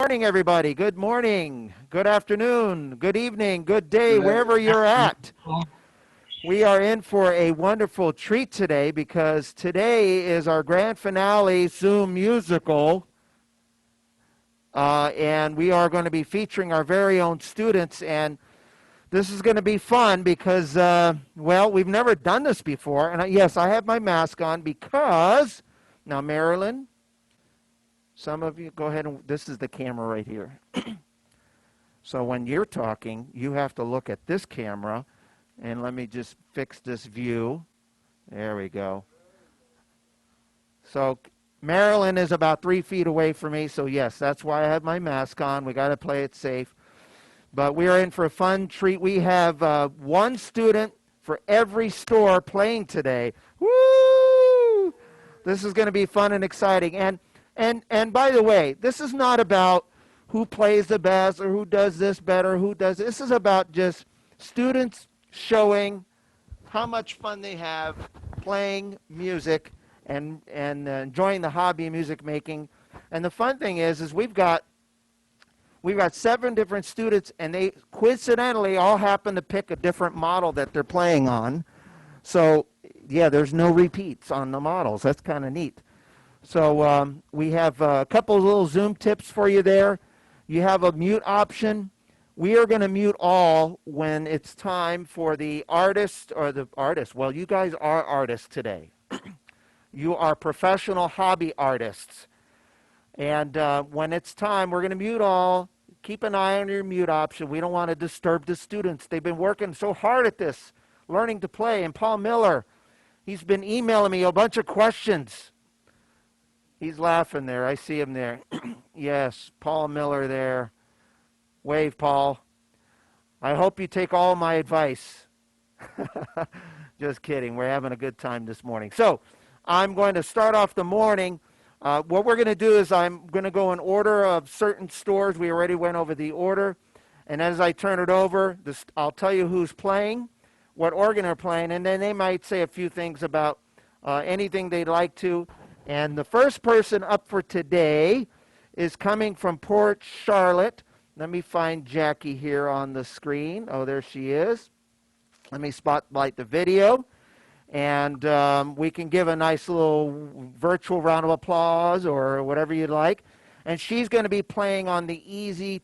Morning, everybody. Good morning, good afternoon, good evening, good day, wherever you're at. We are in for a wonderful treat today because today is our grand finale Zoom musical, and we are going to be featuring our very own students. And this is going to be fun because, well, we've never done this before. And yes, I have my mask on because now, Marilyn. Some of you, go ahead and, this is the camera right here. So when you're talking, you have to look at this camera, and let me just fix this view. There we go. So Marilyn is about 3 feet away from me, so yes, that's why I have my mask on. We got to play it safe. But we are in for a fun treat. We have one student for every store playing today. Woo! This is going to be fun and exciting. And by the way, this is not about who plays the best or who does this better, who does this is about just students showing how much fun they have playing music and enjoying the hobby of music making. And the fun thing is we've got 7 different students, and they coincidentally all happen to pick a different model that they're playing on. So yeah, there's no repeats on the models. That's kind of neat. So we have a couple of little Zoom tips for you there. You have a mute option. We are going to mute all when it's time for the artist or the artist. Well, you guys are artists today. You are professional hobby artists. And when it's time, we're going to mute all. Keep an eye on your mute option. We don't want to disturb the students. They've been working so hard at this, learning to play. And Paul Miller, he's been emailing me a bunch of questions. He's laughing there. I see him there. Yes, Paul Miller there. Wave, Paul. I hope you take all my advice. Just kidding. We're having a good time this morning. So I'm going to start off the morning. What we're going to do is I'm going to go in order of certain stores. We already went over the order. And as I turn it over, I'll tell you who's playing, what organ they're playing, and then they might say a few things about anything they'd like to. And the first person up for today is coming from Port Charlotte. Let me find Jackie here on the screen. Oh, there she is. Let me spotlight the video. And we can give a nice little virtual round of applause or whatever you'd like. And she's going to be playing on the Easy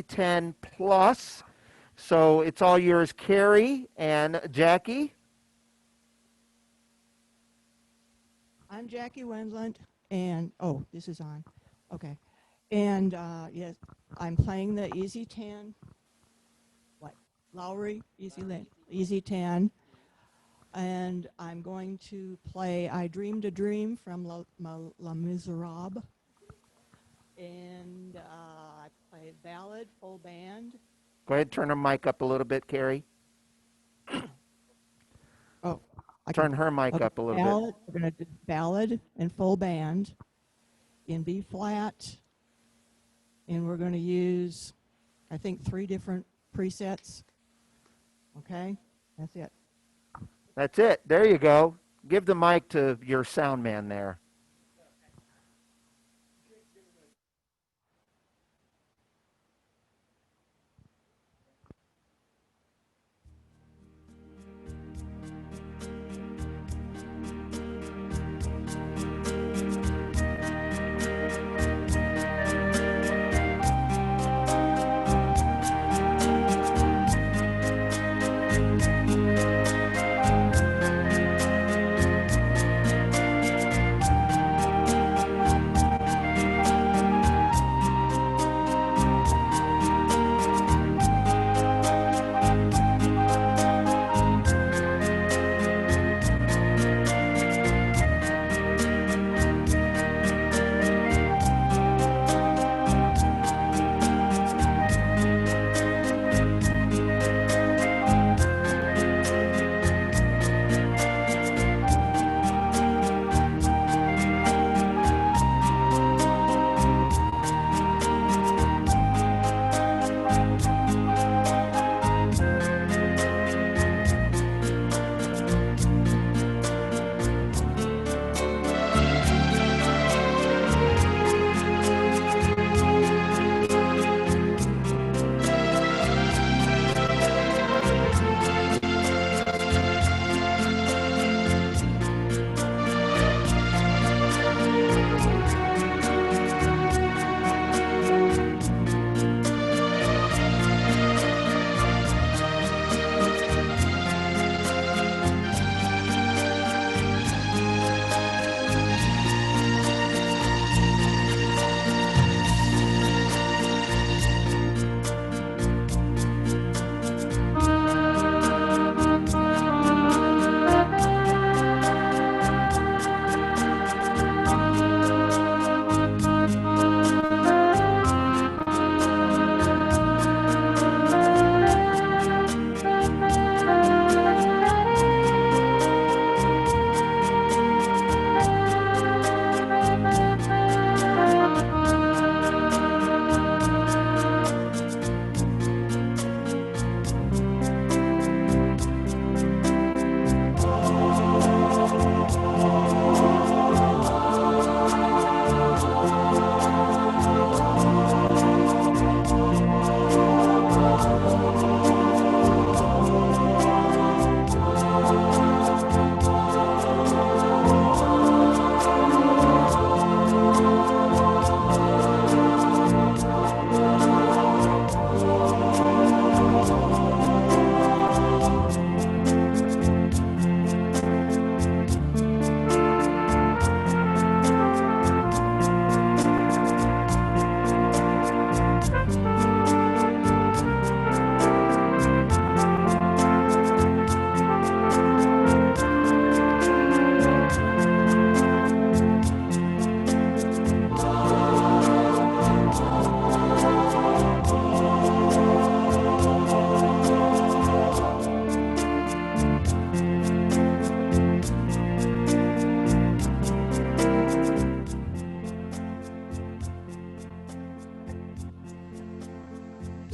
10 Plus. So it's all yours, Carrie and Jackie. I'm Jackie Wendland, and this is on. Okay. And yes, I'm playing the Easy 10. Lowrey Easy 10. And I'm going to play I Dreamed a Dream from La Miserable. And I play ballad, full band. Go ahead, turn her mic up a little bit, Carrie. Turn her mic up a little bit. We're going to do ballad and full band in B flat. And we're going to use, I think, 3 different presets. Okay? That's it. That's it. There you go. Give the mic to your sound man there.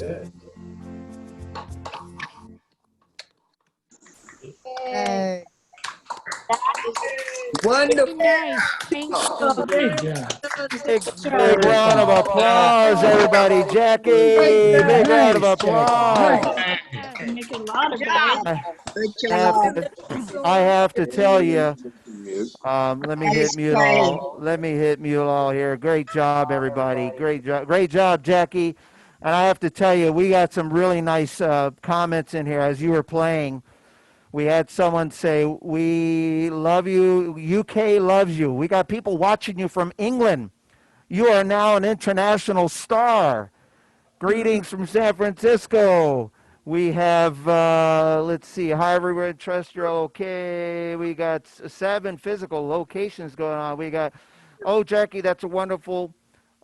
Yay. Wonderful. Nice. Thank you. Great job. Big round of applause, everybody. Jackie, big round of Nice, Jackie. applause. Nice. Make a lot of it. Good I have job. to, I have to tell you, let me hit Nice mute play. all. Let me hit mute all here. Great job, everybody. Great job, Jackie. And I have to tell you, we got some really nice comments in here as you were playing. We had someone say, "We love you. UK loves you." We got people watching you from England. You are now an international star. Greetings from San Francisco. We have, let's see, however we trust you're okay. We got 7 physical locations going on. We got, oh, Jackie, that's a wonderful.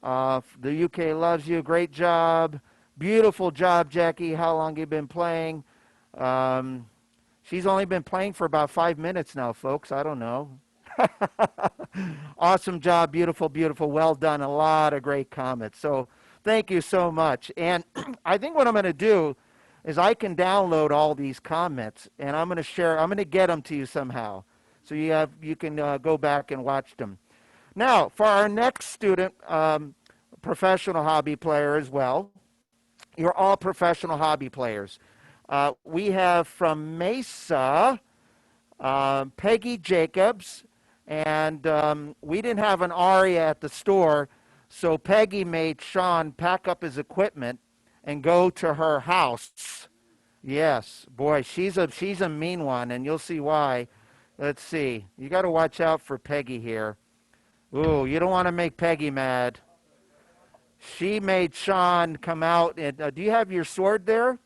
The UK loves you. Great job. Beautiful job, Jackie. How long you been playing? She's only been playing for about 5 minutes now, folks. I don't know. Awesome job. Beautiful, beautiful. Well done. A lot of great comments. So thank you so much. And I think what I'm going to do is I can download all these comments and I'm going to share. I'm going to get them to you somehow. So you can go back and watch them. Now, for our next student, professional hobby player as well. You're all professional hobby players. We have from Mesa, Peggy Jacobs, and we didn't have an Aria at the store, so Peggy made Sean pack up his equipment and go to her house. Yes, boy, she's a mean one, and you'll see why. Let's see. You got to watch out for Peggy here. Ooh, you don't want to make Peggy mad. She made Sean come out. And do you have your sword there?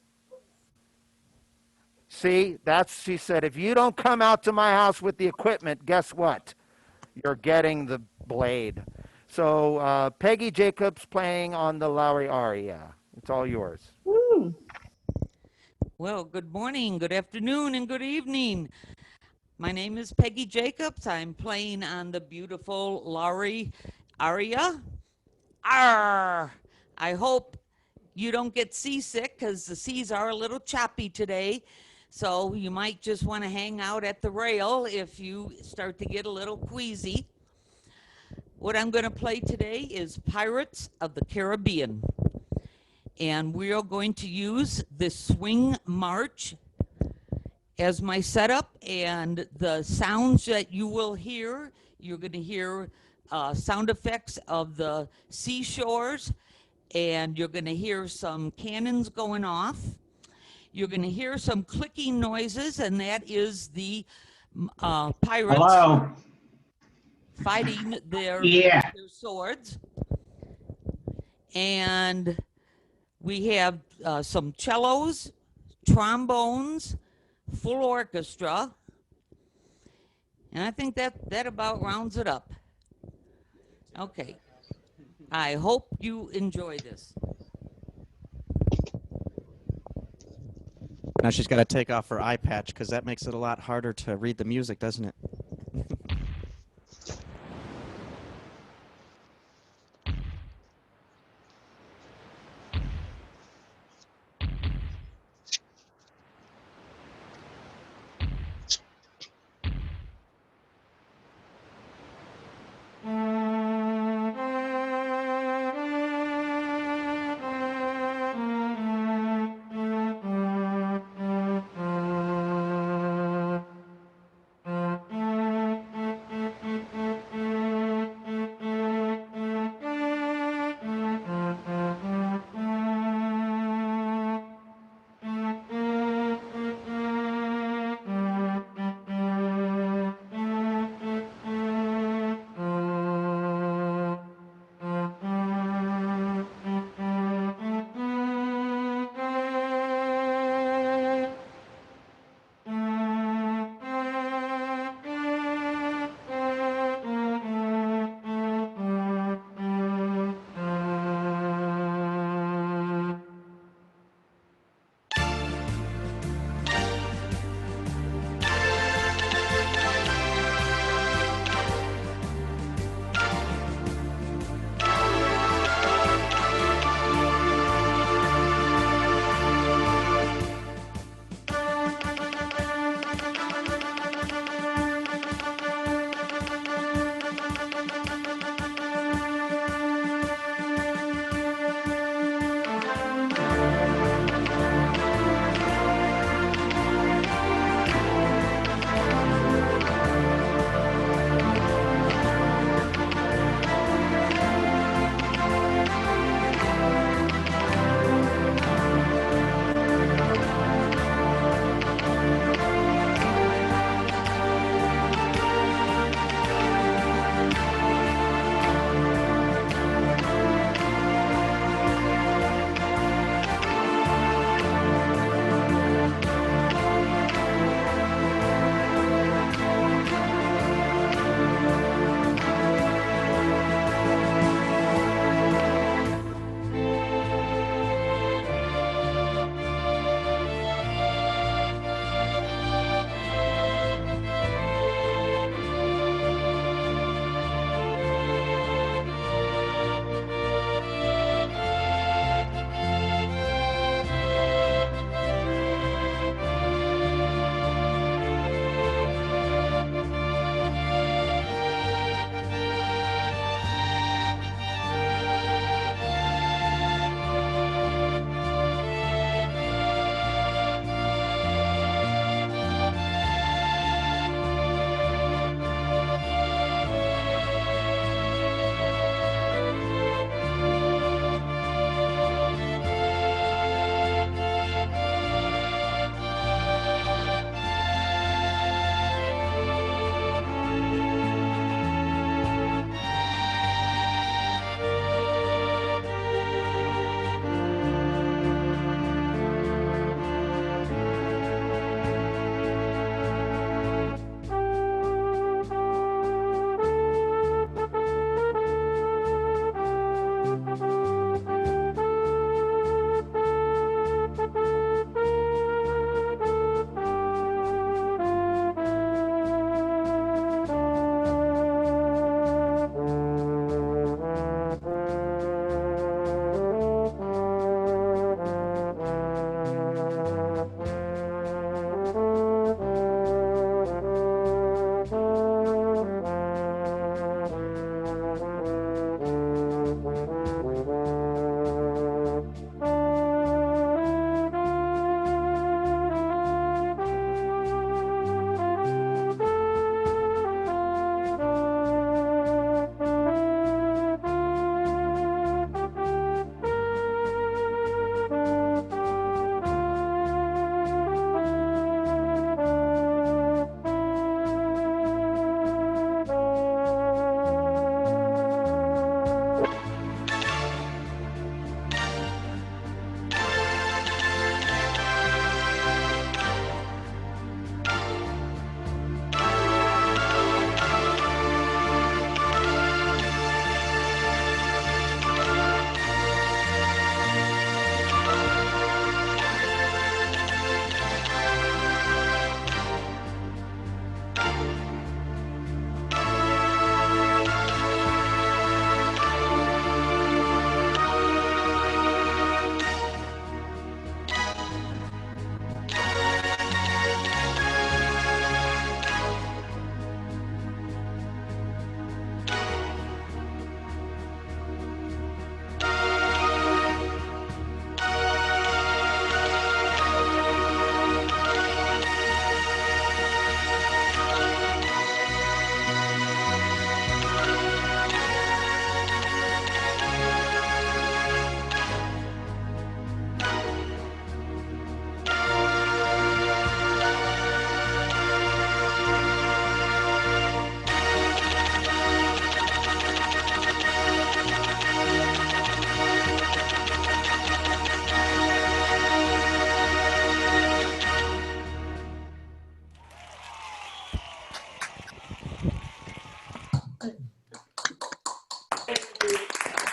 See, she said, if you don't come out to my house with the equipment, guess what? You're getting the blade. So Peggy Jacobs playing on the Lowrey Aria. It's all yours. Woo. Well, good morning, good afternoon, and good evening. My name is Peggy Jacobs. I'm playing on the beautiful Lowrey Aria. Arr! I hope you don't get seasick because the seas are a little choppy today. So you might just want to hang out at the rail if you start to get a little queasy. What I'm going to play today is Pirates of the Caribbean. And we are going to use the swing march as my setup, and the sounds that you will hear, you're going to hear sound effects of the seashores, and you're going to hear some cannons going off. You're going to hear some clicking noises, and that is the pirates Hello. fighting their swords. And we have some cellos, trombones, full orchestra, and I think that about rounds it up. Okay, I hope you enjoy this. Now she's got to take off her eye patch because that makes it a lot harder to read the music, doesn't it?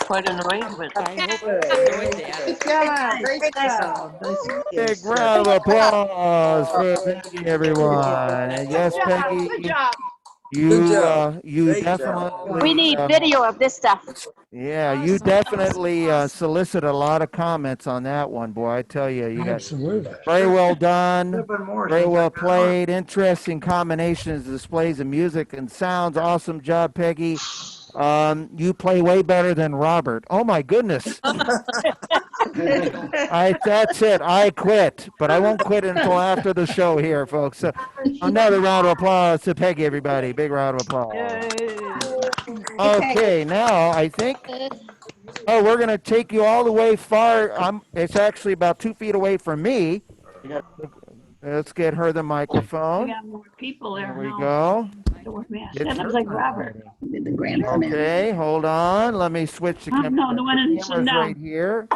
quite an arrangement. I hope you enjoyed that. Good job. Great job. Big round of applause for Peggy, everyone. And yes, Peggy, Good job. you Great job. definitely We need video of this stuff. yeah, you Awesome, definitely awesome. solicit a lot of comments on that one, boy. I tell you, you got Absolutely. very well done, Could've been more very since I well got on. played, interesting combinations, displays of music and sounds. Awesome job, Peggy. You play way better than Robert. Oh my goodness. That's it. I quit, but I won't quit until after the show here, folks. So another round of applause to Peggy, everybody. Big round of applause. Okay, now I think. Oh, we're gonna take you all the way far. It's actually about 2 feet away from me. Let's get her the We microphone. got more people there There we now. go. That looks like Robert. The grandson. Okay, hold on. Let me switch the camera. No, the one in camera's down. right here.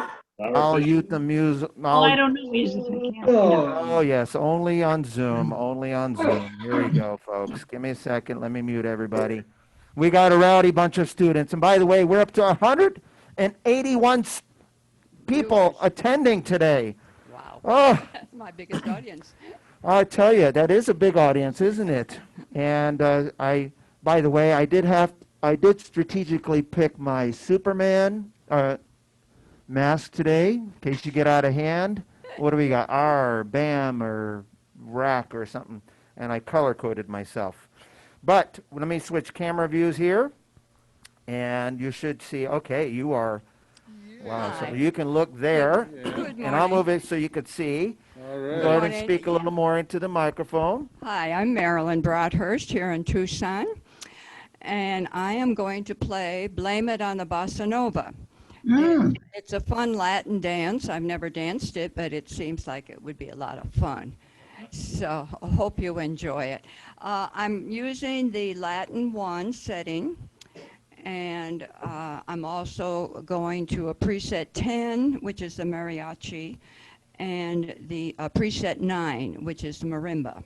I'll use the music. Oh, I don't know. He's just, I can't. Oh, yes, only on Zoom, only on Zoom. Here we go, folks. Give me a second. Let me mute everybody. We got a rowdy bunch of students. And by the way, we're up to 181 people attending today. Wow, Oh, that's my biggest audience. I tell you, that is a big audience, isn't it? And by the way, I did strategically pick my Superman mask today, in case you get out of hand. What do we got? R, BAM, or RAC or something. And I color coded myself. But let me switch camera views here. And you should see, okay, you are, wow, so Hi. you can look there. Good And I'll morning. move it so you could see. All Go right. ahead and Morning. speak a little more into the microphone. Hi, I'm Marilyn Broadhurst here in Tucson, and I am going to play Blame It on the Bossa Nova. It's a fun Latin dance. I've never danced it, but it seems like it would be a lot of fun. So I hope you enjoy it. I'm using the Latin 1 setting, and I'm also going to a preset 10, which is the mariachi, and the preset 9, which is the marimba.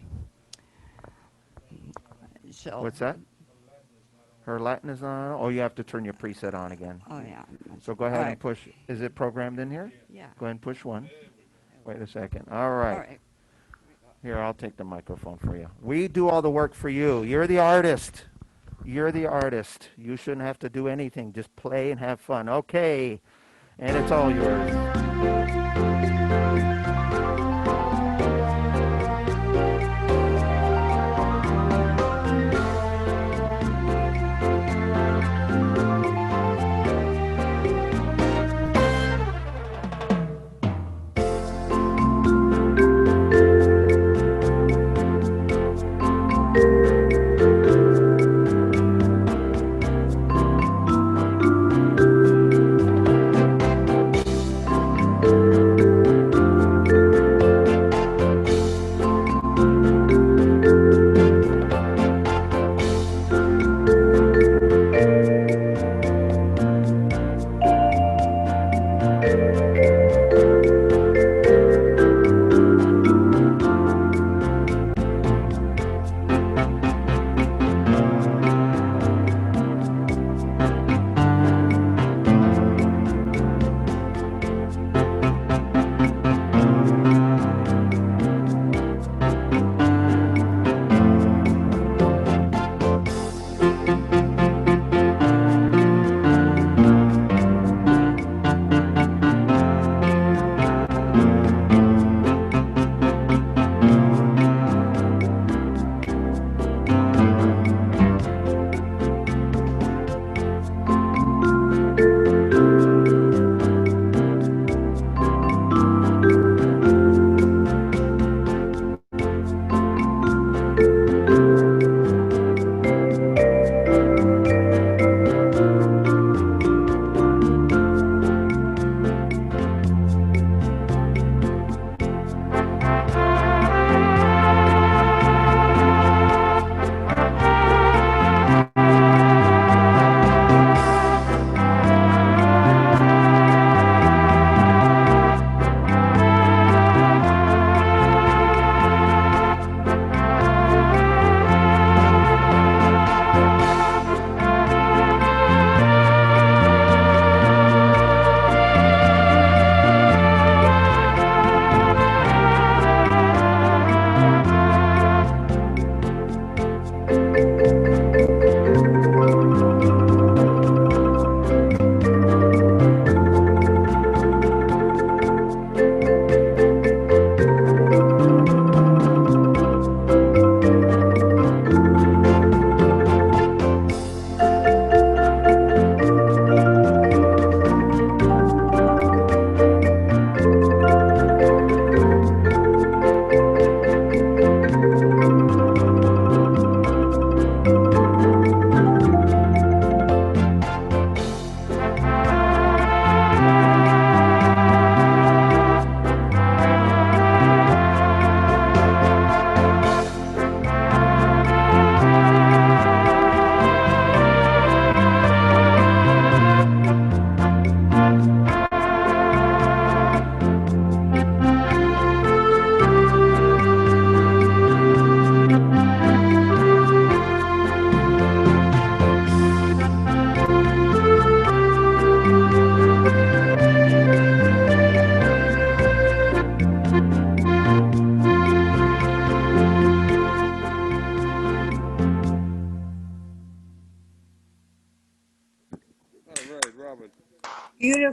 So, What's that? Her Latin is on. Oh, you have to turn your preset on again. oh yeah. So go ahead All and right. push. Is it programmed in here? Yeah. Go ahead and push 1. Wait a second. All All right. right. Here, I'll take the microphone for you. We do all the work for you. You're the artist. You're the artist. You shouldn't have to do anything. Just play and have fun. Okay. And it's all yours.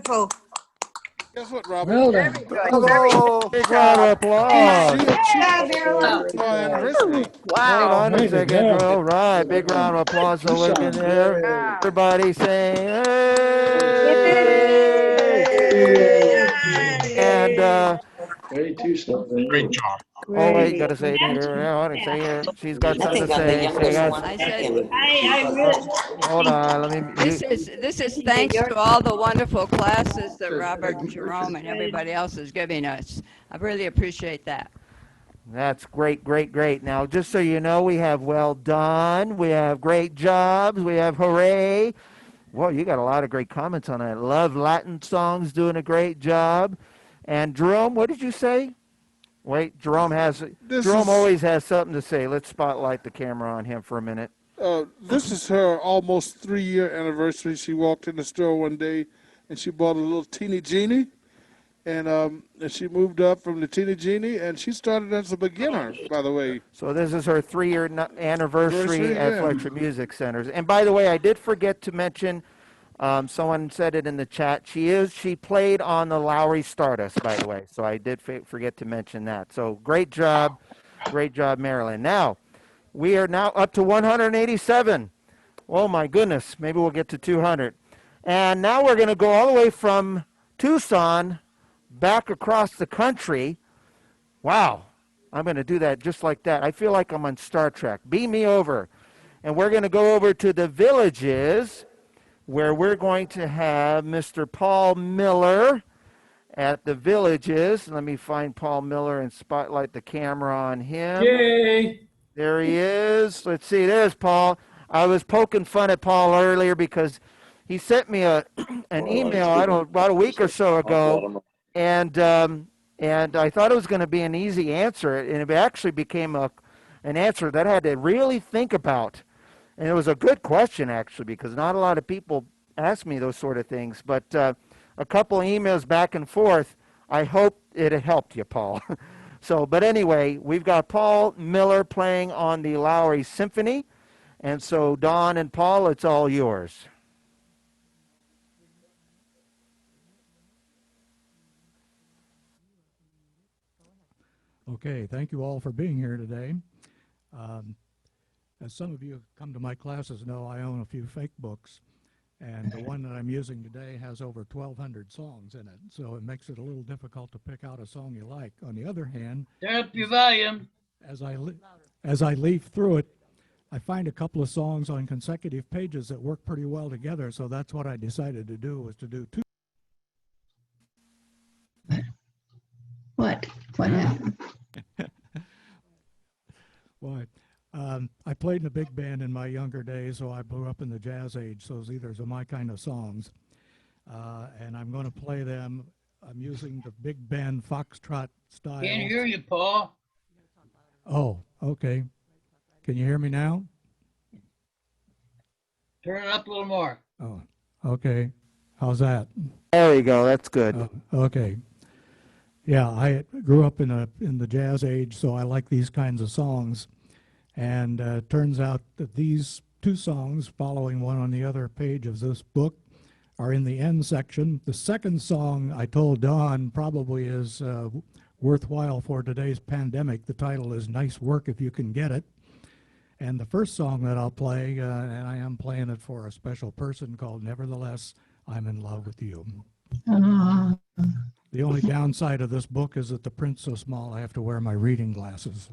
wonderful. Guess what, Robert? Well done. Oh, big round of applause. She Yeah, Marilyn. celebrated my anniversary. Hold on a Amazing, second. yeah. All right, big round of applause. So look in there. Everybody saying, hey! And, Great Tucson. Great job. oh, wait, got to say it here. I want to say here. She's got I something think to I'm the say. Say, youngest guys. one. I said, I really. Hold on. Let me. this is thanks to all the wonderful classes that Robert and Jerome and everybody else is giving us. I really appreciate that. That's great, great, great. Now, just so you know, we have well done. We have great jobs. We have hooray. Well, you got a lot of great comments on that. Love Latin songs, doing a great job. And Jerome, what did you say? Wait, Jerome always has something to say. Let's spotlight the camera on him for a minute. This is her almost 3-year anniversary. She walked in the store one day and she bought a little teeny genie. And she moved up from the teeny genie, and she started as a beginner, by the way. So this is her 3-year anniversary at yeah. Fletcher Music Centers. And by the way, I did forget to mention, someone said it in the chat, she played on the Lowrey Stardust, by the way. So I did forget to mention that. So great job, Marilyn. Now, we are now up to 187. Oh my goodness, maybe we'll get to 200. And now we're going to go all the way from Tucson back across the country. Wow, I'm going to do that just like that. I feel like I'm on Star Trek. Beam me over. And we're going to go over to the Villages, where we're going to have Mr. Paul Miller at the Villages. Let me find Paul Miller and spotlight the camera on him. Yay! There he is. Let's see, there's Paul. I was poking fun at Paul earlier because he sent me an email about a week or so ago, and I thought it was going to be an easy answer, and it actually became an answer that I had to really think about. And it was a good question, actually, because not a lot of people ask me those sort of things. But a couple emails back and forth, I hope it helped you, Paul. But anyway, we've got Paul Miller playing on the Lowrey Symphony. And so, Don and Paul, it's all yours. Okay, thank you all for being here today. As some of you who come to my classes know, I own a few fake books, and the one that I'm using today has over 1,200 songs in it, so it makes it a little difficult to pick out a song you like. On the other hand, Turn up your volume. as I leaf through it, I find a couple of songs on consecutive pages that work pretty well together, so that's what I decided to do, was to do two. What? What happened? Why? I played in a big band in my younger days, so I grew up in the jazz age, so these are my kind of songs. And I'm going to play them. I'm using the big band foxtrot style. Can't hear you, Paul. Oh, okay. Can you hear me now? Turn it up a little more. Oh, okay. How's that? There you go. That's good. Okay. Yeah, I grew up in the jazz age, so I like these kinds of songs. And turns out that these two songs, following one on the other page of this book, are in the end section. The second song, I told Don, probably is worthwhile for today's pandemic. The title is Nice Work If You Can Get It. And the first song that I'll play, and I am playing it for a special person called Nevertheless, I'm in Love with You. The only downside of this book is that the print's so small I have to wear my reading glasses.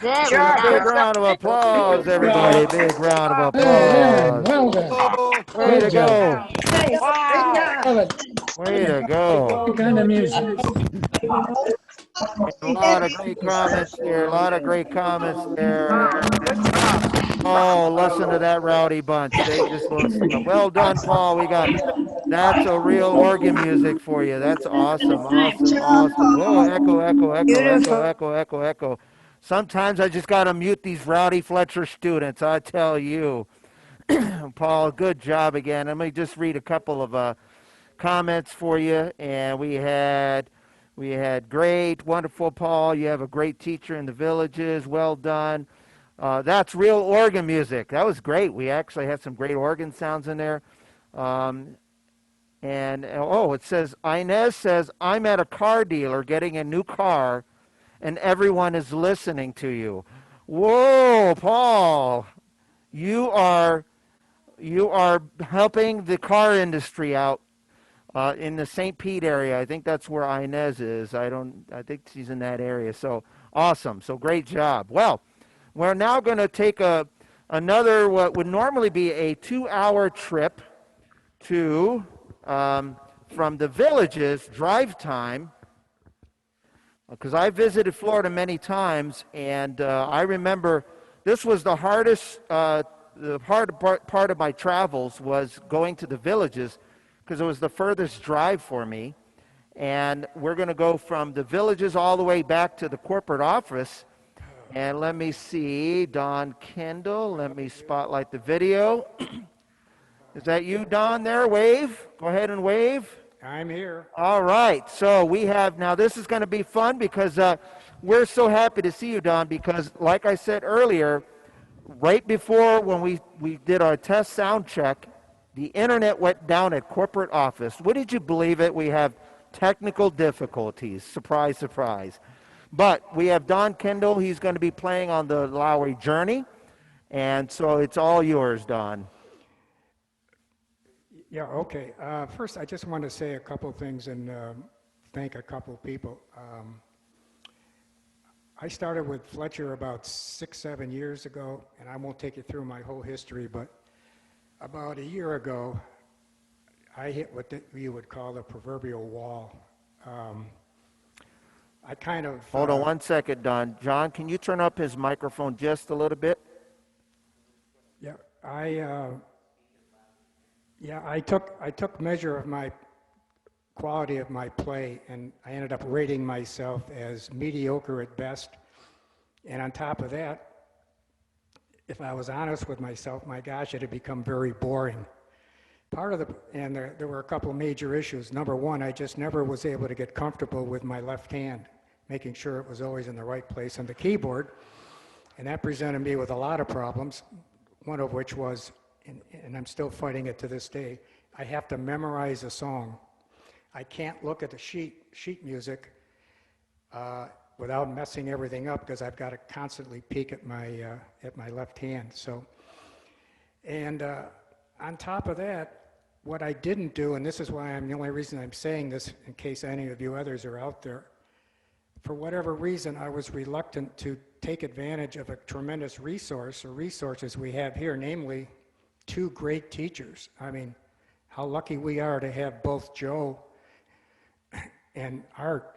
Big round of applause, everybody. Big round of applause. Well done. Way to go. Nice. Great job. Way to go. What kind of music? A lot of great comments there. A lot of great comments there. Oh, listen to that rowdy bunch. They just listen. Well done, Paul. That's a real organ music for you. That's awesome, awesome, awesome. Whoa, echo, echo, echo, echo, echo, echo, echo. Sometimes I just got to mute these rowdy Fletcher students, I tell you. Paul, good job again. Let me just read a couple of comments for you. And we had great, wonderful, Paul. You have a great teacher in the Villages. Well done. That's real organ music. That was great. We actually had some great organ sounds in there. It says, Inez says, I'm at a car dealer getting a new car, and everyone is listening to you. Whoa, Paul, you are helping the car industry out in the St. Pete area. I think that's where Inez is. I think she's in that area. So awesome. So great job. Well, we're now going to take another what would normally be a 2-hour trip to from the Villages drive time, because I visited Florida many times, and I remember this was the hardest part of my travels was going to the Villages, because it was the furthest drive for me. And we're going to go from the Villages all the way back to the corporate office. And let me see, Don Kendall, let me spotlight the video. Is that you, Don, there? Wave. Go ahead and wave. I'm here. All right. So we have, now this is going to be fun because we're so happy to see you, Don, because like I said earlier, right before when we did our test sound check, the internet went down at corporate office. Wouldn't you believe it? We have technical difficulties. Surprise, surprise. But we have Don Kendall. He's going to be playing on the Lowrey Journey. And so it's all yours, Don. Yeah, okay. First, I just want to say a couple things and thank a couple people. I started with Fletcher about 6-7 years ago, and I won't take you through my whole history, but about a year ago, I hit what you would call the proverbial wall. I kind of... Hold on one second, Don. John, can you turn up his microphone just a little bit? Yeah, I took measure of my quality of my play, and I ended up rating myself as mediocre at best. And on top of that, if I was honest with myself, my gosh, it had become very boring. There were a couple of major issues. Number one, I just never was able to get comfortable with my left hand, making sure it was always in the right place on the keyboard. And that presented me with a lot of problems, one of which was, and I'm still fighting it to this day, I have to memorize a song. I can't look at the sheet music without messing everything up, because I've got to constantly peek at my left hand. So, and on top of that, what I didn't do, and this is why the only reason I'm saying this, in case any of you others are out there, for whatever reason, I was reluctant to take advantage of a tremendous resource or resources we have here, namely 2 great teachers. I mean, how lucky we are to have both Joe and Art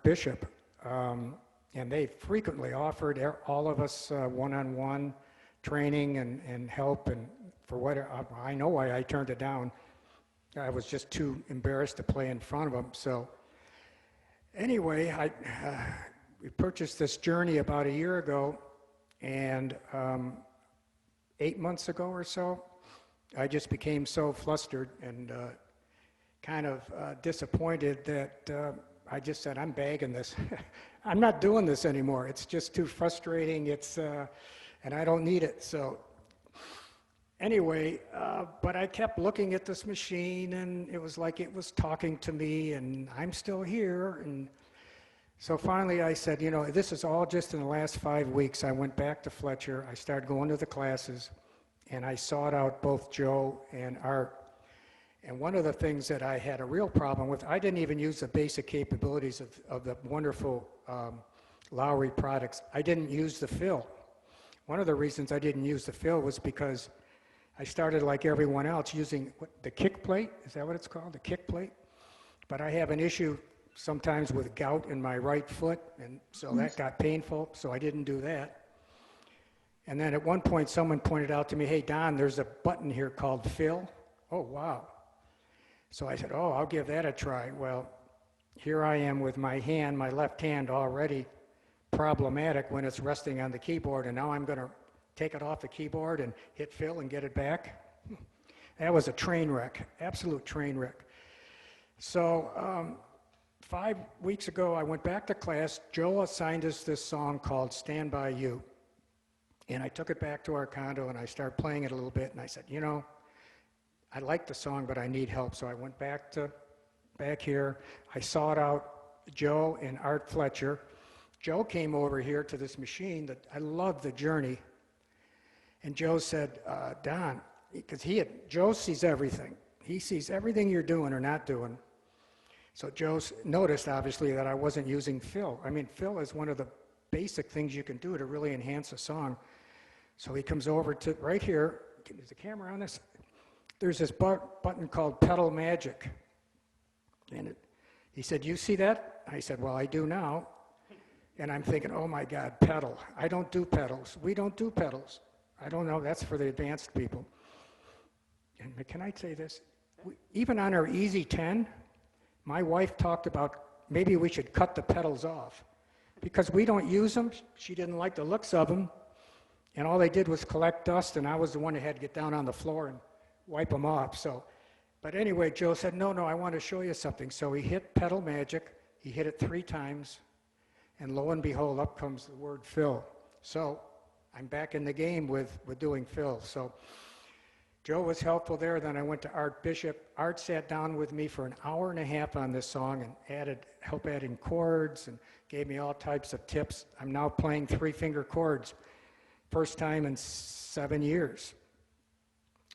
Bishop, and they frequently offered all of us one-on-one training and help, and for what I know why I turned it down. I was just too embarrassed to play in front of them. So anyway, we purchased this journey about a year ago, and 8 months ago or so, I just became so flustered and kind of disappointed that I just said, I'm bagging this. I'm not doing this anymore. It's just too frustrating. And I don't need it. So anyway, but I kept looking at this machine, and it was like it was talking to me, and I'm still here. And so finally I said, this is all just in the last 5 weeks. I went back to Fletcher. I started going to the classes, and I sought out both Joe and Art. And one of the things that I had a real problem with, I didn't even use the basic capabilities of the wonderful Lowrey products. I didn't use the fill. One of the reasons I didn't use the fill was because I started like everyone else using the kick plate. Is that what it's called? The kick plate? But I have an issue sometimes with gout in my right foot, and so that got painful, so I didn't do that. And then at one point, someone pointed out to me, hey, Don, there's a button here called fill. Oh, wow. So I said, oh, I'll give that a try. Well, here I am with my hand, my left hand already problematic when it's resting on the keyboard, and now I'm going to take it off the keyboard and hit fill and get it back. That was a train wreck, absolute train wreck. So 5 weeks ago, I went back to class. Joe assigned us this song called Stand By You. And I took it back to our condo and I started playing it a little bit. And I said, you know, I like the song, but I need help. So I went back here. I sought out Joe and Art Fletcher. Joe came over here to this machine that I love the Journey. And Joe said, Don, because Joe sees everything. He sees everything you're doing or not doing. So Joe noticed, obviously, that I wasn't using fill. I mean, fill is one of the basic things you can do to really enhance a song. So he comes over to right here. Is the camera on this? There's this button called Pedal Magic. And he said, you see that? I said, well, I do now. And I'm thinking, oh my God, pedal. I don't do pedals. We don't do pedals. I don't know. That's for the advanced people. And can I say this? Even on our Easy 10, my wife talked about maybe we should cut the pedals off because we don't use them. She didn't like the looks of them, and all they did was collect dust, and I was the one who had to get down on the floor and wipe them off. So, but anyway, Joe said, no, I want to show you something. So he hit Pedal Magic. He hit it 3 times, and lo and behold, up comes the word fill. So I'm back in the game with doing fill. So Joe was helpful there. Then I went to Art Bishop. Art sat down with me for an hour and a half on this song and helped adding chords and gave me all types of tips. I'm now playing 3-finger chords, first time in 7 years.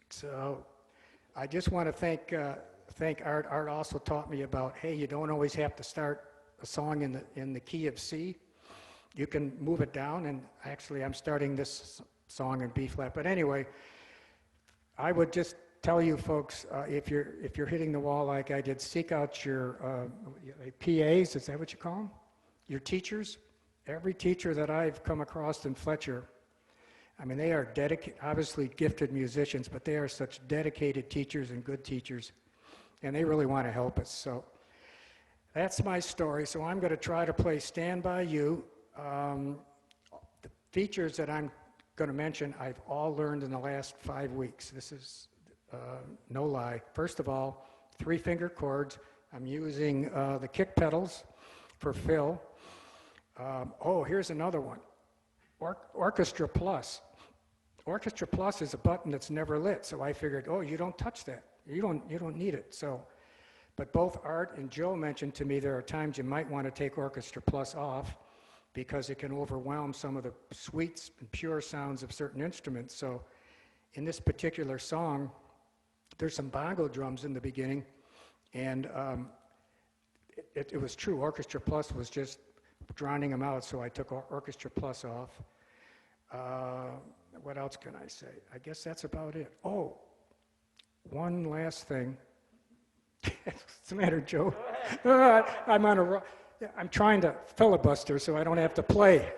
So I just want to thank Art. Art also taught me about, hey, you don't always have to start a song in the key of C. You can move it down, and actually I'm starting this song in B flat. But anyway, I would just tell you folks, if you're hitting the wall like I did, seek out your PAs, is that what you call them? Your teachers. Every teacher that I've come across in Fletcher, I mean, they are obviously gifted musicians, but they are such dedicated teachers and good teachers, and they really want to help us. So that's my story. So I'm going to try to play Stand By You. The features that I'm going to mention, I've all learned in the last 5 weeks. This is no lie. First of all, 3-finger chords. I'm using the kick pedals for fill. Here's another one. Orchestra Plus. Orchestra Plus is a button that's never lit, so I figured, you don't touch that. You don't need it. So, but both Art and Joe mentioned to me there are times you might want to take Orchestra Plus off because it can overwhelm some of the sweet and pure sounds of certain instruments. So in this particular song, there's some bongo drums in the beginning, and it was true. Orchestra Plus was just drowning them out, so I took Orchestra Plus off. What else can I say? I guess that's about it. Oh, one last thing. What's the matter, Joe? I'm trying to filibuster so I don't have to play.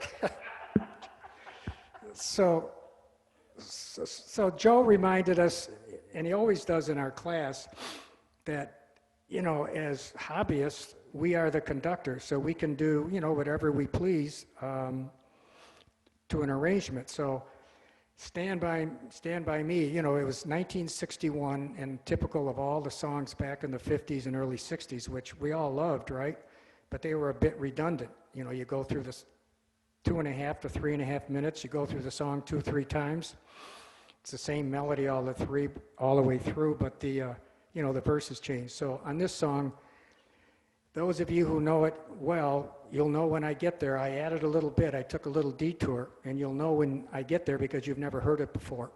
So Joe reminded us, and he always does in our class, that, as hobbyists, we are the conductor, so we can do, whatever we please to an arrangement. So Stand By Me, it was 1961 and typical of all the songs back in the 50s and early 60s, which we all loved, right? But they were a bit redundant. You go through this 2.5 to 3.5 minutes, you go through the song 2-3 times. It's the same melody all the way through, but the verses change. So on this song, those of you who know it well, you'll know when I get there. I added a little bit. I took a little detour, and you'll know when I get there because you've never heard it before.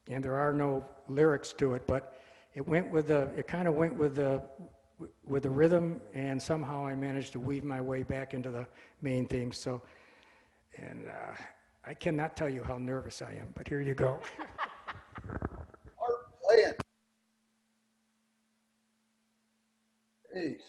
And there are no lyrics to it, but it kind of went with the rhythm, and somehow I managed to weave my way back into the main theme. So And I cannot tell you how nervous I am, but here you go. Play it. Jeez.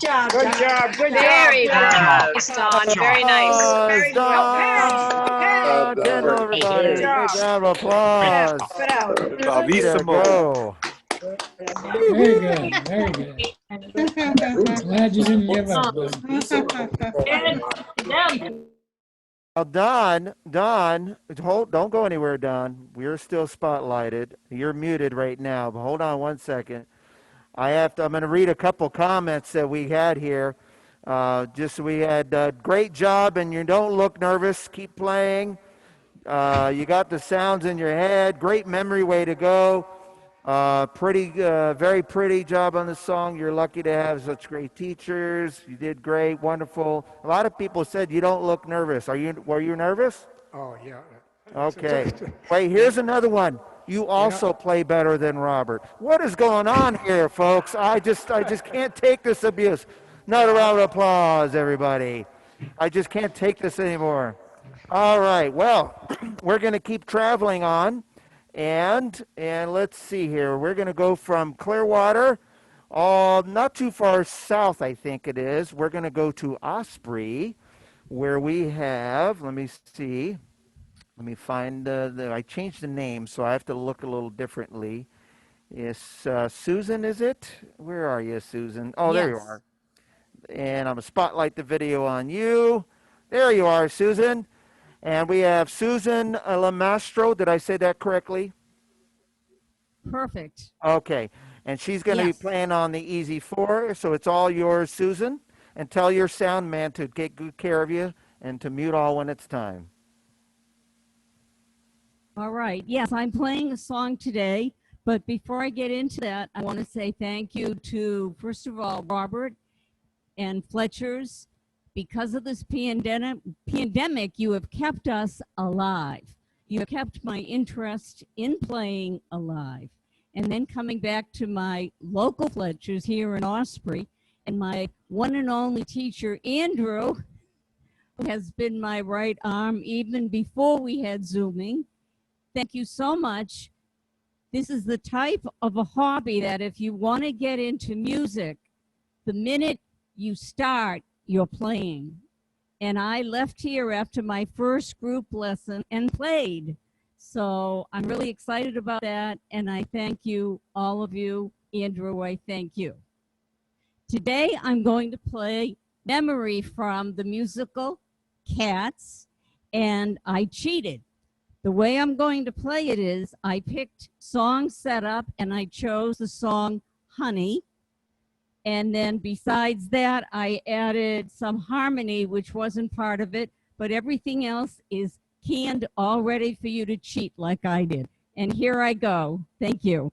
job, Good Don. job, good Very, job. very nice, Don. Very nice. Applause, Very well. Pass. Don! Pass. Hello, Good everybody. job. Good job. Applause. Pass it out. Way to go. Very good, very good. Glad you didn't give up, bud. Now, Don, don't go anywhere, Don. We're still spotlighted. You're muted right now, but hold on one second. I'm going to read a couple comments that we had here. We had great job, and you don't look nervous. Keep playing. You got the sounds in your head. Great memory, way to go. Very pretty job on the song. You're lucky to have such great teachers. You did great, wonderful. A lot of people said you don't look nervous. Were you nervous? Oh, yeah. Okay. Wait, here's another one. You also play better than Robert. What is going on here, folks? I just can't take this abuse. Another round of applause, everybody. I just can't take this anymore. All right. Well, we're going to keep traveling on. And let's see here. We're going to go from Clearwater, not too far south, I think it is. We're going to go to Osprey, where we have, let me see. Let me find I changed the name, so I have to look a little differently. Yes, Susan, is it? Where are you, Susan? Oh, there you are. And I'm going to spotlight the video on you. There you are, Susan. And we have Susan Lamastro. Did I say that correctly? Perfect. Okay. And she's going to be playing on the Easy 4, so it's all yours, Susan. And tell your sound man to take good care of you and to mute all when it's time. All right. Yes, I'm playing a song today, but before I get into that, I want to say thank you to, first of all, Robert and Fletcher's. Because of this pandemic, you have kept us alive. You have kept my interest in playing alive. And then coming back to my local Fletchers here in Osprey, and my one and only teacher, Andrew, who has been my right arm even before we had Zooming. Thank you so much. This is the type of a hobby that if you want to get into music, the minute you start, you're playing. And I left here after my first group lesson and played. So I'm really excited about that. And I thank you, all of you. Andrew, I thank you. Today, I'm going to play Memory from the musical Cats, and I cheated. The way I'm going to play it is I picked song setup and I chose the song Honey. And then besides that, I added some harmony, which wasn't part of it, but everything else is canned all ready for you to cheat like I did. And here I go. Thank you.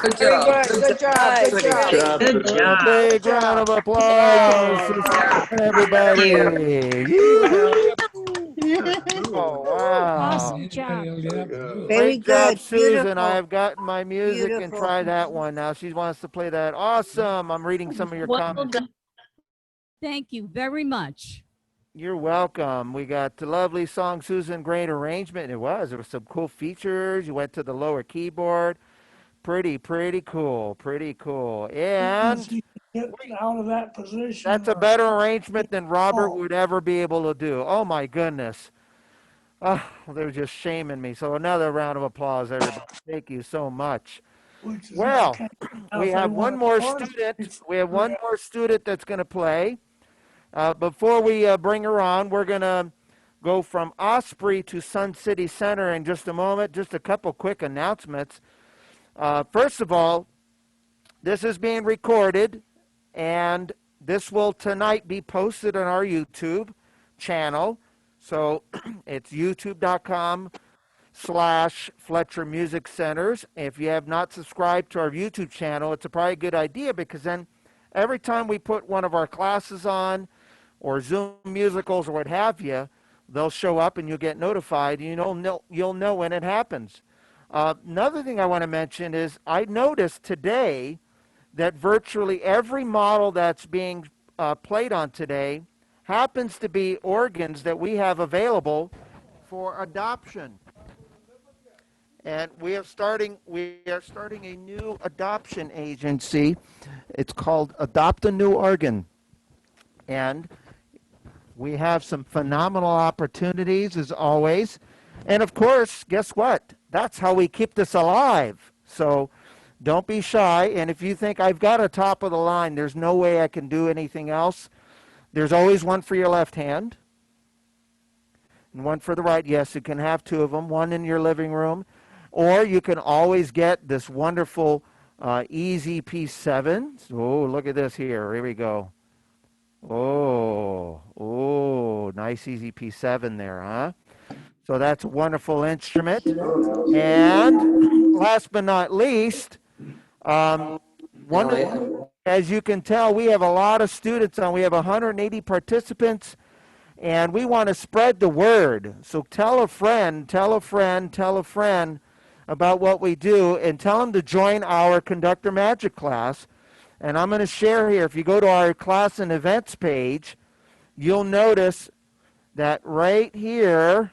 Good job. Good job. Good job. Good job. Big round of applause, everybody. Yee-hoo. Oh, wow. Awesome job. Very Great job, good. Susan. I Beautiful. have gotten my music and Beautiful. try that one now. She wants to play that. Awesome. I'm reading some of your comments. Thank you very much. You're welcome. We got the lovely song, Susan. Great arrangement. It was. There were some cool features. You went to the lower keyboard. Pretty cool. Pretty cool. And Get out of that position. that's a better arrangement than Robert would ever be able to do. Oh, my goodness. Oh, they were just shaming me. So another round of applause, everybody. Thank you so much. Well, we have one more student. We have one more student that's going to play. Before we bring her on, we're going to go from Osprey to Sun City Center in just a moment. Just a couple quick announcements. First of all, this is being recorded, and this will tonight be posted on our YouTube channel. So it's youtube.com/Fletcher Music Centers. If you have not subscribed to our YouTube channel, it's probably a good idea, because then every time we put one of our classes on or Zoom musicals or what have you, they'll show up and you'll get notified. You'll know when it happens. Another thing I want to mention is I noticed today that virtually every model that's being played on today happens to be organs that we have available for adoption. And we are starting a new adoption agency. It's called Adopt a New Organ. And we have some phenomenal opportunities as always. And of course, guess what? That's how we keep this alive. So don't be shy. And if you think I've got a top of the line, there's no way I can do anything else. There's always one for your left hand and one for the right. Yes, you can have two of them, one in your living room. Or you can always get this wonderful Easy P7. Oh, look at this here. Here we go. Oh, nice Easy P7 there, huh? So that's a wonderful instrument. And last but not least, as you can tell, we have a lot of students on. We have 180 participants, and we want to spread the word. So tell a friend about what we do and tell them to join our Conductor Magic class. And I'm going to share here, if you go to our class and events page, you'll notice that right here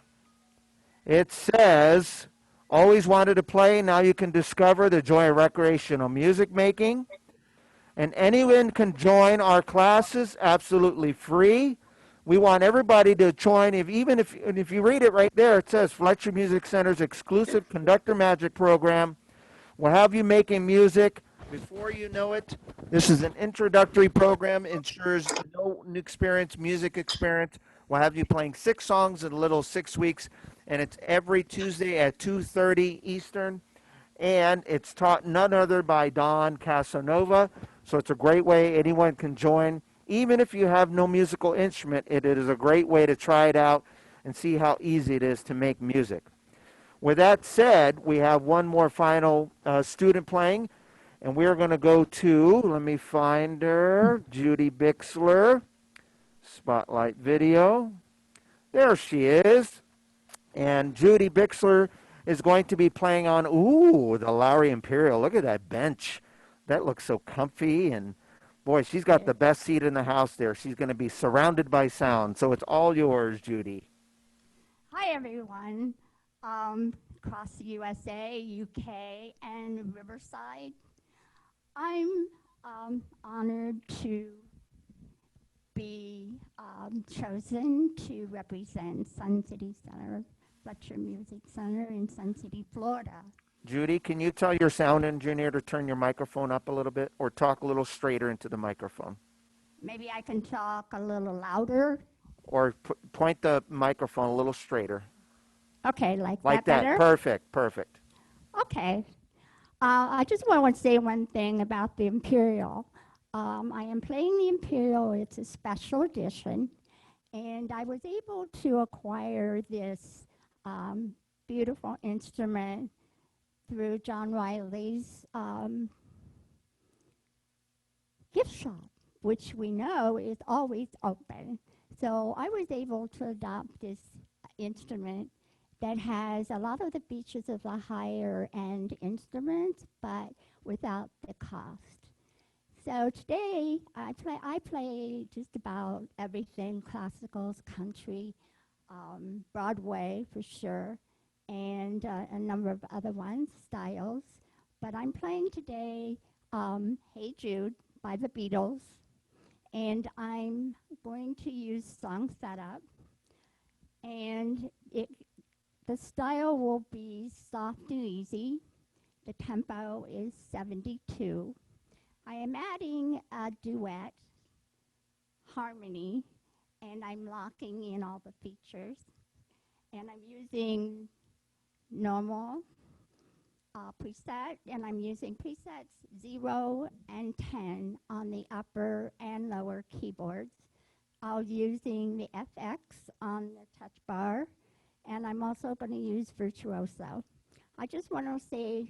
it says, always wanted to play, now you can discover the joy of recreational music making. And anyone can join our classes absolutely free. We want everybody to join. If you read it right there, it says Fletcher Music Center's exclusive Conductor Magic program. We'll have you making music before you know it. This is an introductory program, ensures no music experience. We'll have you playing 6 songs in a little 6 weeks, and it's every Tuesday at 2:30 Eastern. And it's taught none other by Don Casanova. So it's a great way anyone can join. Even if you have no musical instrument, it is a great way to try it out and see how easy it is to make music. With that said, we have one more final student playing, and we're going to go to, let me find her, Judy Bixler, Spotlight Video. There she is. And Judy Bixler is going to be playing on, the Lowrey Imperial. Look at that bench. That looks so comfy, and boy, she's got the best seat in the house there. She's going to be surrounded by sound. So it's all yours, Judy. Hi, everyone. Across the USA, UK, and Riverside. I'm honored to be chosen to represent Sun City Center, Fletcher Music Center in Sun City, Florida. Judy, can you tell your sound engineer to turn your microphone up a little bit or talk a little straighter into the microphone? Maybe I can talk a little louder. Or point the microphone a little straighter. Okay, like that better? Perfect. Okay. I just want to say one thing about the Imperial. I am playing the Imperial. It's a special edition. And I was able to acquire this beautiful instrument through John Riley's gift shop, which we know is always open. So I was able to adopt this instrument that has a lot of the features of the higher end instruments, but without the cost. So today I play just about everything: classicals, country, Broadway for sure, and a number of other ones, styles. But I'm playing today Hey Jude by the Beatles, and I'm going to use song setup. And the style will be soft and easy. The tempo is 72. I am adding a duet, harmony, and I'm locking in all the features. And I'm using normal preset, and I'm using presets 0 and 10 on the upper and lower keyboards. I'm using the FX on the touch bar, and I'm also going to use Virtuoso. I just want to say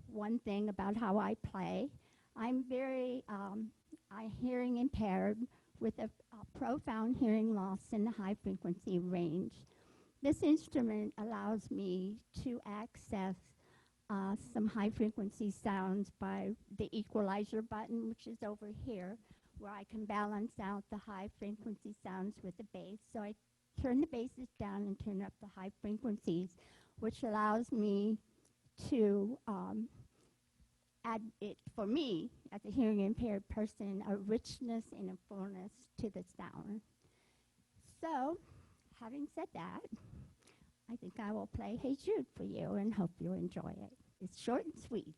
one thing about how I play. I'm very hearing impaired with a profound hearing loss in the high frequency range. This instrument allows me to access some high frequency sounds by the equalizer button, which is over here, where I can balance out the high frequency sounds with the bass. So I turn the basses down and turn up the high frequencies, which allows me to add it, for me, as a hearing impaired person, a richness and a fullness to the sound. So, having said that, I think I will play Hey Jude for you and hope you enjoy it. It's short and sweet.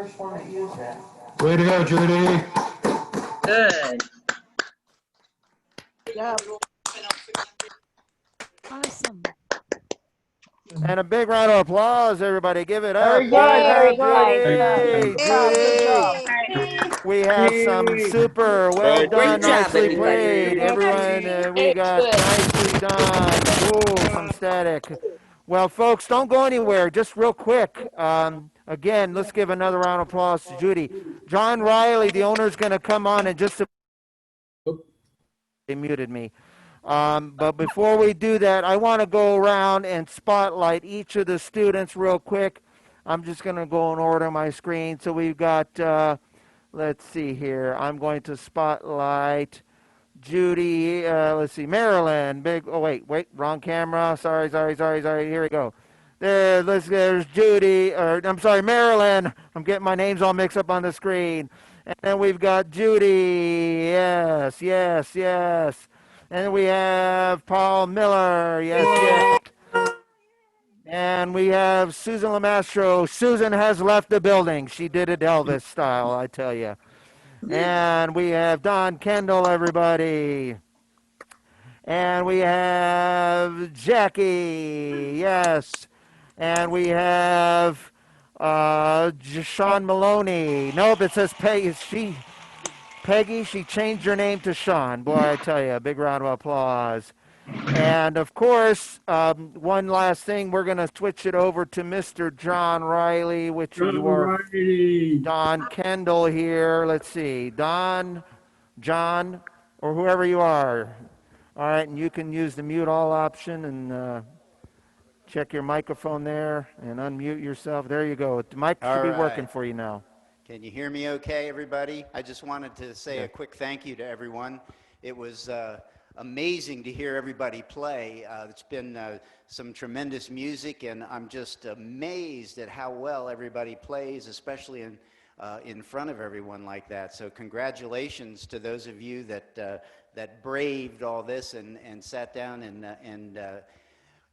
first one that used that. Way to go, Judy. Good. Yeah. Awesome. And a big round of applause, everybody. Give it up. Very good, very Judy. good. Good job, good job. We have some super well done, Great job, nicely everybody. played. Everyone, we got nicely done. Ooh, some static. Well, folks, don't go anywhere. Just real quick. Again, let's give another round of applause to Judy. John Riley, the owner, is going to come on in just a... They muted me. But before we do that, I want to go around and spotlight each of the students real quick. I'm just going to go in order on my screen. So we've got, let's see here. I'm going to spotlight Judy. Let's see, Marilyn. Wait, wrong camera. Sorry. Here we go. There's Judy. I'm sorry, Marilyn. I'm getting my names all mixed up on the screen. And then we've got Judy. Yes. And we have Paul Miller. Yes. And we have Susan Lamastro. Susan has left the building. She did it Elvis style, I tell you. And we have Don Kendall, everybody. And we have Jackie. Yes. And we have Sean Maloney. Nope, it says Peggy. Peggy, she changed her name to Sean. Boy, I tell you, a big round of applause. And of course, one last thing, we're going to switch it over to Mr. John Riley, which you are Don Kendall here. Let's see, Don, John, or whoever you are. All right, and you can use the mute all option and check your microphone there and unmute yourself. There you go. The mic should be working for you now. Can you hear me okay, everybody? I just wanted to say a quick thank you to everyone. It was amazing to hear everybody play. It's been some tremendous music, and I'm just amazed at how well everybody plays, especially in front of everyone like that. So congratulations to those of you that braved all this and sat down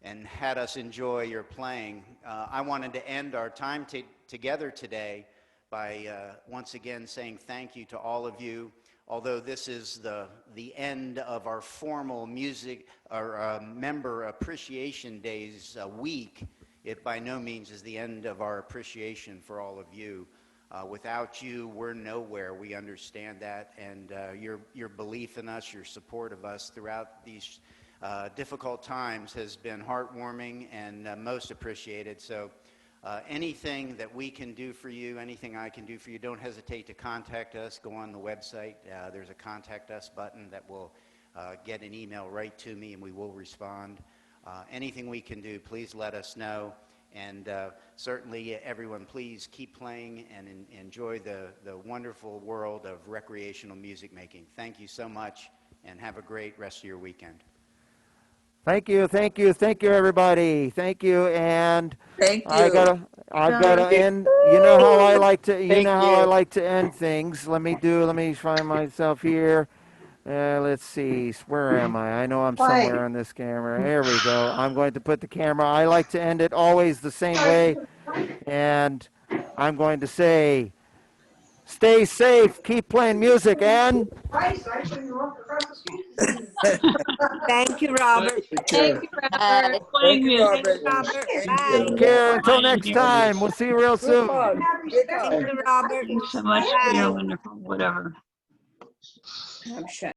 and had us enjoy your playing. I wanted to end our time together today by once again saying thank you to all of you. Although this is the end of our formal music or member appreciation days week, it by no means is the end of our appreciation for all of you. Without you, we're nowhere. We understand that, and your belief in us, your support of us throughout these difficult times has been heartwarming and most appreciated. So anything that we can do for you, anything I can do for you, don't hesitate to contact us. Go on the website. There's a contact us button that will get an email right to me, and we will respond. Anything we can do, please let us know. And certainly, everyone, please keep playing and enjoy the wonderful world of recreational music making. Thank you so much, and have a great rest of your weekend. Thank you, everybody. Thank you, and Thank you. I've gotta end. You know how I like to. I like to end things. Let me find myself here. Let's see. Where am I? I know I'm somewhere on this camera. Here we go. I'm going to put the camera. I like to end it always the same way, and I'm going to say, stay safe, keep playing music, and Thank you, Robert. Thank you, Robert. Playing music. Robert. take Bye. care. Until next time. We'll see you real soon. Thank you, Robert. Thanks so much for Bye. your wonderful whatever. I'm shy.